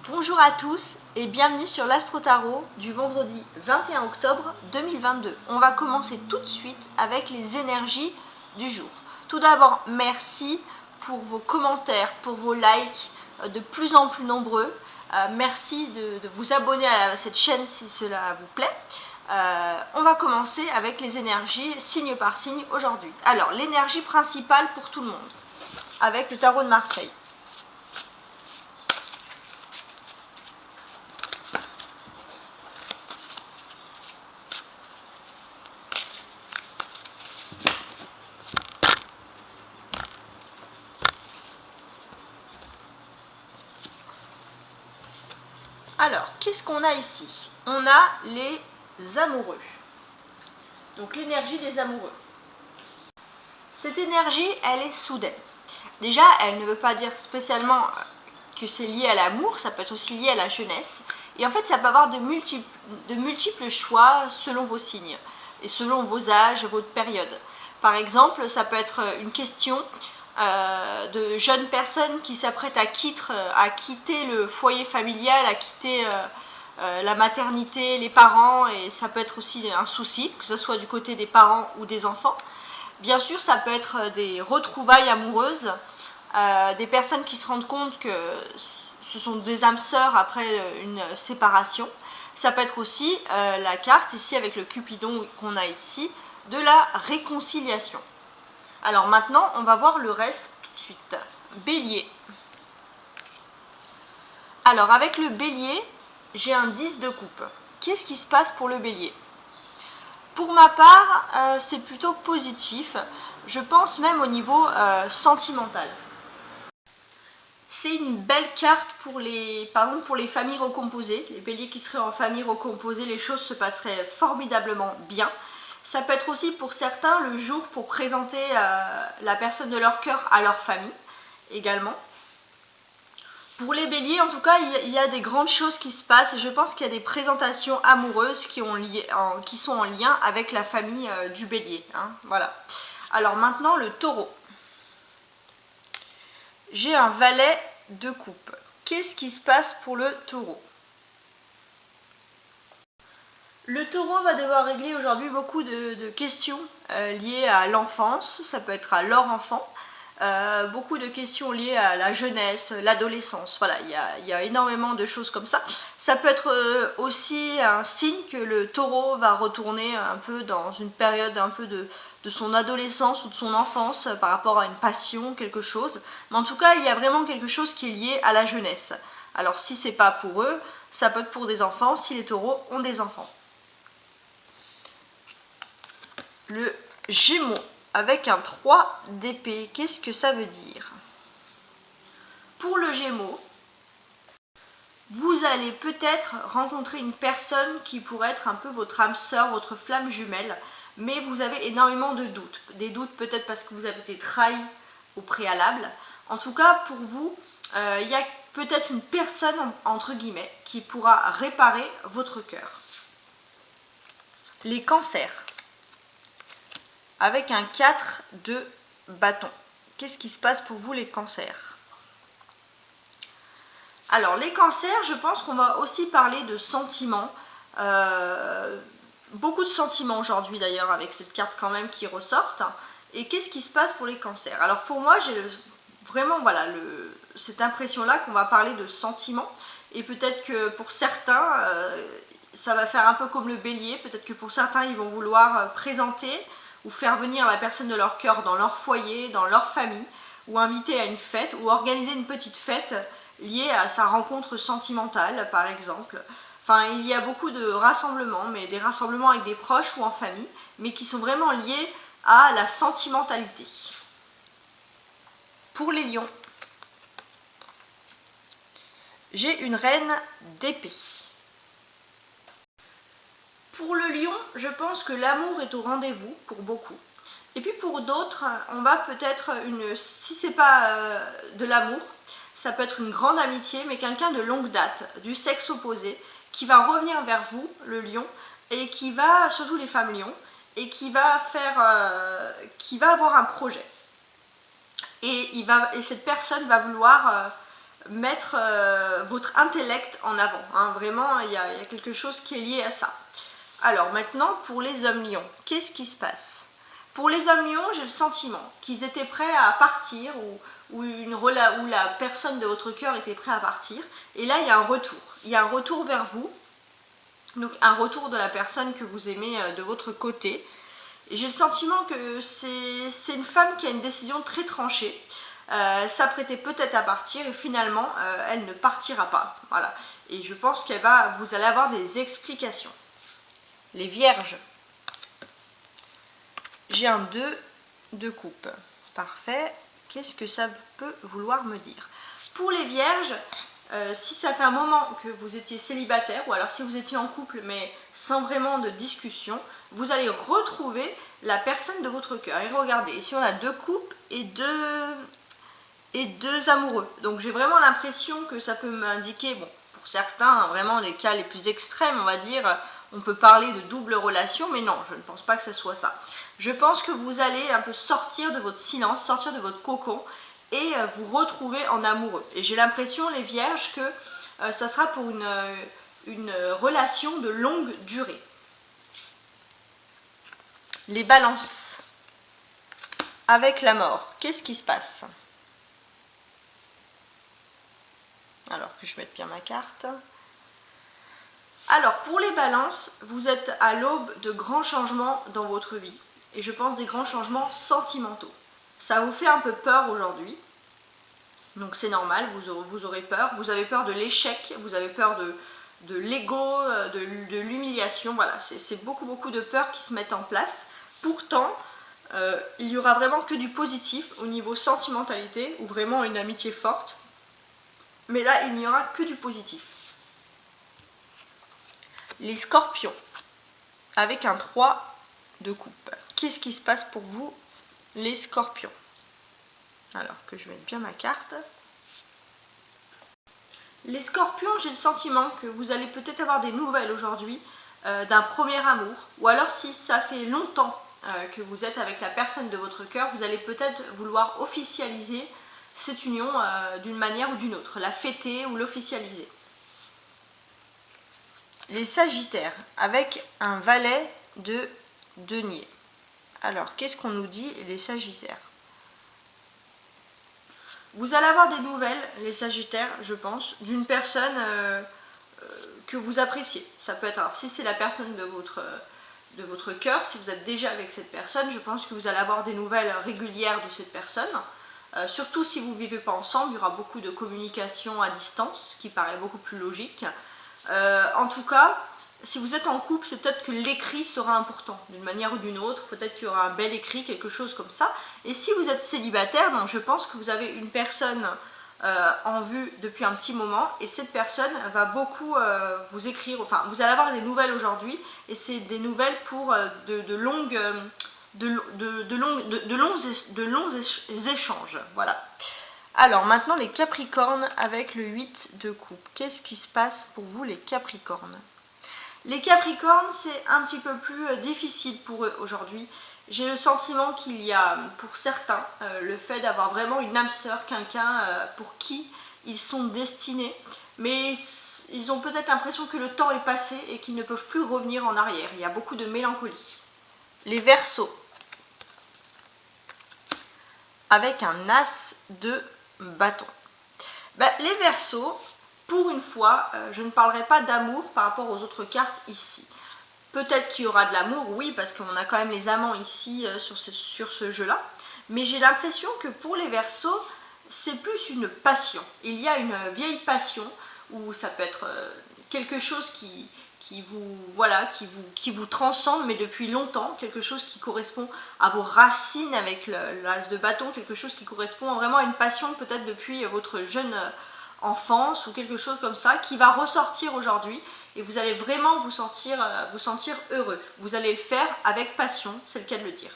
Bonjour à tous et bienvenue sur l'Astro Tarot du vendredi 21 octobre 2022. On va commencer tout de suite avec les énergies du jour. Tout d'abord, merci pour vos commentaires, pour vos likes de plus en plus nombreux. Merci de vous abonner à cette chaîne si cela vous plaît. On va commencer avec les énergies signe par signe aujourd'hui. Alors, l'énergie principale pour tout le monde, avec le tarot de Marseille. Alors, qu'est-ce qu'on a ici? On a les amoureux. Donc l'énergie des amoureux. Cette énergie, elle est soudaine. Déjà, elle ne veut pas dire spécialement que c'est lié à l'amour, ça peut être aussi lié à la jeunesse. Et en fait, ça peut avoir de multiples choix selon vos signes et selon vos âges, votre période. Par exemple, ça peut être une question de jeunes personnes qui s'apprêtent à quitter le foyer familial, à quitter la maternité, les parents, et ça peut être aussi un souci, que ce soit du côté des parents ou des enfants. Bien sûr, ça peut être des retrouvailles amoureuses, des personnes qui se rendent compte que ce sont des âmes sœurs après une séparation. Ça peut être aussi la carte ici avec le Cupidon qu'on a ici, de la réconciliation. Alors maintenant, on va voir le reste tout de suite. Bélier. Alors avec le bélier, j'ai un 10 de coupe. Qu'est-ce qui se passe pour le bélier? Pour ma part, c'est plutôt positif. Je pense même au niveau sentimental. C'est une belle carte pour par exemple pour les familles recomposées. Les béliers qui seraient en famille recomposée, les choses se passeraient formidablement bien. Ça peut être aussi pour certains le jour pour présenter la personne de leur cœur à leur famille également. Pour les béliers, en tout cas, il y a des grandes choses qui se passent et je pense qu'il y a des présentations amoureuses qui sont en lien avec la famille du bélier. Hein, voilà. Alors maintenant, le taureau. J'ai un valet de coupe. Qu'est-ce qui se passe pour le taureau? Le taureau va devoir régler aujourd'hui beaucoup de questions liées à l'enfance, ça peut être à leur enfant, beaucoup de questions liées à la jeunesse, l'adolescence, voilà, il y a énormément de choses comme ça. Ça peut être aussi un signe que le taureau va retourner un peu dans une période un peu de son adolescence ou de son enfance par rapport à une passion, quelque chose. Mais en tout cas, il y a vraiment quelque chose qui est lié à la jeunesse. Alors si c'est pas pour eux, ça peut être pour des enfants, si les taureaux ont des enfants. Le Gémeaux avec un 3 d'épée, qu'est-ce que ça veut dire? Pour le Gémeaux, vous allez peut-être rencontrer une personne qui pourrait être un peu votre âme sœur, votre flamme jumelle, mais vous avez énormément de doutes. Des doutes peut-être parce que vous avez été trahi au préalable. En tout cas, pour vous, il y a peut-être une personne, entre guillemets, qui pourra réparer votre cœur. Les cancers. Avec un 4 de bâton. Qu'est-ce qui se passe pour vous les cancers? Alors les cancers, je pense qu'on va aussi parler de sentiments. Beaucoup de sentiments aujourd'hui d'ailleurs avec cette carte quand même qui ressortent. Et qu'est-ce qui se passe pour les cancers? Alors pour moi, j'ai vraiment voilà, cette impression-là qu'on va parler de sentiments. Et peut-être que pour certains, ça va faire un peu comme le bélier. Peut-être que pour certains, ils vont vouloir présenter ou faire venir la personne de leur cœur dans leur foyer, dans leur famille, ou inviter à une fête, ou organiser une petite fête liée à sa rencontre sentimentale, par exemple. Enfin, il y a beaucoup de rassemblements, mais des rassemblements avec des proches ou en famille, mais qui sont vraiment liés à la sentimentalité. Pour les lions, j'ai une reine d'épée. Pour le lion, je pense que l'amour est au rendez-vous pour beaucoup. Et puis pour d'autres, on va peut-être si c'est pas de l'amour, ça peut être une grande amitié, mais quelqu'un de longue date, du sexe opposé, qui va revenir vers vous, le lion, et qui va, surtout les femmes lions, et qui va avoir un projet. Et cette personne va vouloir mettre votre intellect en avant. Hein. Vraiment, il y a quelque chose qui est lié à ça. Alors maintenant, pour les hommes lions, qu'est-ce qui se passe? Pour les hommes lions, j'ai le sentiment qu'ils étaient prêts à partir ou la personne de votre cœur était prête à partir. Et là, il y a un retour. Il y a un retour vers vous. Donc un retour de la personne que vous aimez de votre côté. Et j'ai le sentiment que c'est une femme qui a une décision très tranchée. S'apprêtait peut-être à partir et finalement, elle ne partira pas. Voilà. Et je pense vous allez avoir des explications. Les vierges. J'ai un 2 de coupe. Parfait. Qu'est-ce que ça peut vouloir me dire? Pour les vierges, si ça fait un moment que vous étiez célibataire, ou alors si vous étiez en couple mais sans vraiment de discussion, vous allez retrouver la personne de votre cœur. Et regardez, ici on a 2 couples et deux amoureux. Donc j'ai vraiment l'impression que ça peut m'indiquer, bon, pour certains, vraiment les cas les plus extrêmes, on va dire, on peut parler de double relation, mais non, je ne pense pas que ce soit ça. Je pense que vous allez un peu sortir de votre silence, sortir de votre cocon et vous retrouver en amoureux. Et j'ai l'impression, les vierges, que ça sera pour une relation de longue durée. Les balances. Avec la mort, qu'est-ce qui se passe? Alors que je mette bien ma carte. Alors, pour les balances, vous êtes à l'aube de grands changements dans votre vie. Et je pense des grands changements sentimentaux. Ça vous fait un peu peur aujourd'hui. Donc c'est normal, vous aurez peur. Vous avez peur de l'échec, vous avez peur de l'ego, de l'humiliation. Voilà, c'est beaucoup de peurs qui se mettent en place. Pourtant, il n'y aura vraiment que du positif au niveau sentimentalité, ou vraiment une amitié forte. Mais là, il n'y aura que du positif. Les scorpions, avec un 3 de coupe. Qu'est-ce qui se passe pour vous, les scorpions? Alors que je mette bien ma carte. Les scorpions, j'ai le sentiment que vous allez peut-être avoir des nouvelles aujourd'hui d'un premier amour. Ou alors si ça fait longtemps que vous êtes avec la personne de votre cœur, vous allez peut-être vouloir officialiser cette union d'une manière ou d'une autre. La fêter ou l'officialiser. Les sagittaires, avec un valet de denier. Alors, qu'est-ce qu'on nous dit, les sagittaires? Vous allez avoir des nouvelles, les sagittaires, je pense, d'une personne que vous appréciez. Ça peut être, alors si c'est la personne de votre cœur, si vous êtes déjà avec cette personne, je pense que vous allez avoir des nouvelles régulières de cette personne. Surtout si vous ne vivez pas ensemble, il y aura beaucoup de communication à distance, ce qui paraît beaucoup plus logique. En tout cas, si vous êtes en couple, c'est peut-être que l'écrit sera important, d'une manière ou d'une autre. Peut-être qu'il y aura un bel écrit, quelque chose comme ça. Et si vous êtes célibataire, donc je pense que vous avez une personne en vue depuis un petit moment. Et cette personne va beaucoup vous écrire. Enfin, vous allez avoir des nouvelles aujourd'hui. Et c'est des nouvelles pour de longs échanges. Voilà. Alors maintenant les Capricornes avec le 8 de coupe. Qu'est-ce qui se passe pour vous les Capricornes? Les Capricornes, c'est un petit peu plus difficile pour eux aujourd'hui. J'ai le sentiment qu'il y a pour certains le fait d'avoir vraiment une âme sœur, quelqu'un pour qui ils sont destinés. Mais ils ont peut-être l'impression que le temps est passé et qu'ils ne peuvent plus revenir en arrière. Il y a beaucoup de mélancolie. Les Verseaux. Avec un as de bâton. Les Verseaux, pour une fois, je ne parlerai pas d'amour par rapport aux autres cartes ici. Peut-être qu'il y aura de l'amour, oui, parce qu'on a quand même les amants ici sur ce jeu-là. Mais j'ai l'impression que pour les Verseaux, c'est plus une passion. Il y a une vieille passion, où ça peut être quelque chose qui vous transcende, mais depuis longtemps, quelque chose qui correspond à vos racines avec l'as de bâton, quelque chose qui correspond vraiment à une passion peut-être depuis votre jeune enfance ou quelque chose comme ça, qui va ressortir aujourd'hui et vous allez vraiment vous sentir heureux. Vous allez le faire avec passion, c'est le cas de le dire.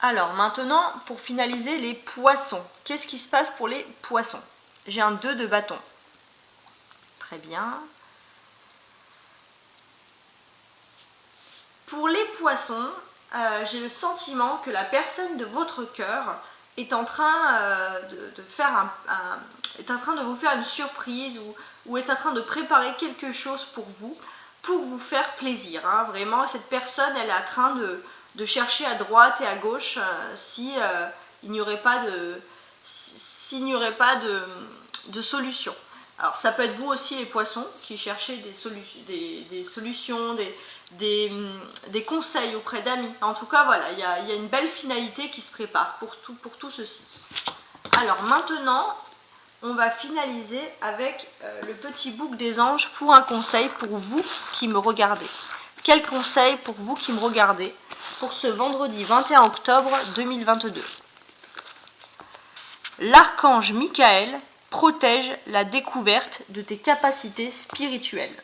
Alors maintenant, pour finaliser, les poissons. Qu'est-ce qui se passe pour les poissons? J'ai un 2 de bâton. Très bien. Pour les poissons, j'ai le sentiment que la personne de votre cœur est en train est en train de vous faire une surprise ou est en train de préparer quelque chose pour vous faire plaisir. Hein. Vraiment, cette personne, elle est en train de chercher à droite et à gauche s'il n'y aurait pas de solution. Alors ça peut être vous aussi les poissons qui cherchez des solutions, des conseils auprès d'amis. En tout cas voilà, il y a une belle finalité qui se prépare pour tout ceci. Alors maintenant, on va finaliser avec le petit bouc des anges pour un conseil pour vous qui me regardez. Quel conseil pour vous qui me regardez pour ce vendredi 21 octobre 2022? L'archange Michael protège la découverte de tes capacités spirituelles.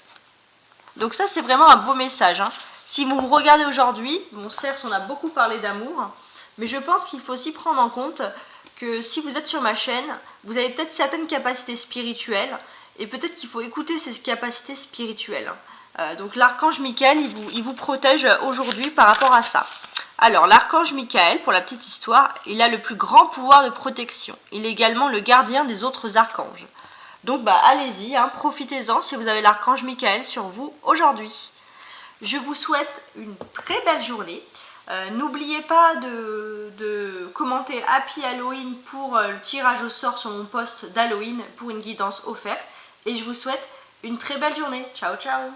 Donc ça, c'est vraiment un beau message. Hein. Si vous me regardez aujourd'hui, bon certes, on a beaucoup parlé d'amour, mais je pense qu'il faut aussi prendre en compte que si vous êtes sur ma chaîne, vous avez peut-être certaines capacités spirituelles, et peut-être qu'il faut écouter ces capacités spirituelles. Donc l'archange Michael, il vous protège aujourd'hui par rapport à ça. Alors, l'archange Michael, pour la petite histoire, il a le plus grand pouvoir de protection. Il est également le gardien des autres archanges. Donc, allez-y, hein, profitez-en si vous avez l'archange Michael sur vous aujourd'hui. Je vous souhaite une très belle journée. N'oubliez pas de commenter Happy Halloween pour le tirage au sort sur mon post d'Halloween pour une guidance offerte. Et je vous souhaite une très belle journée. Ciao, ciao!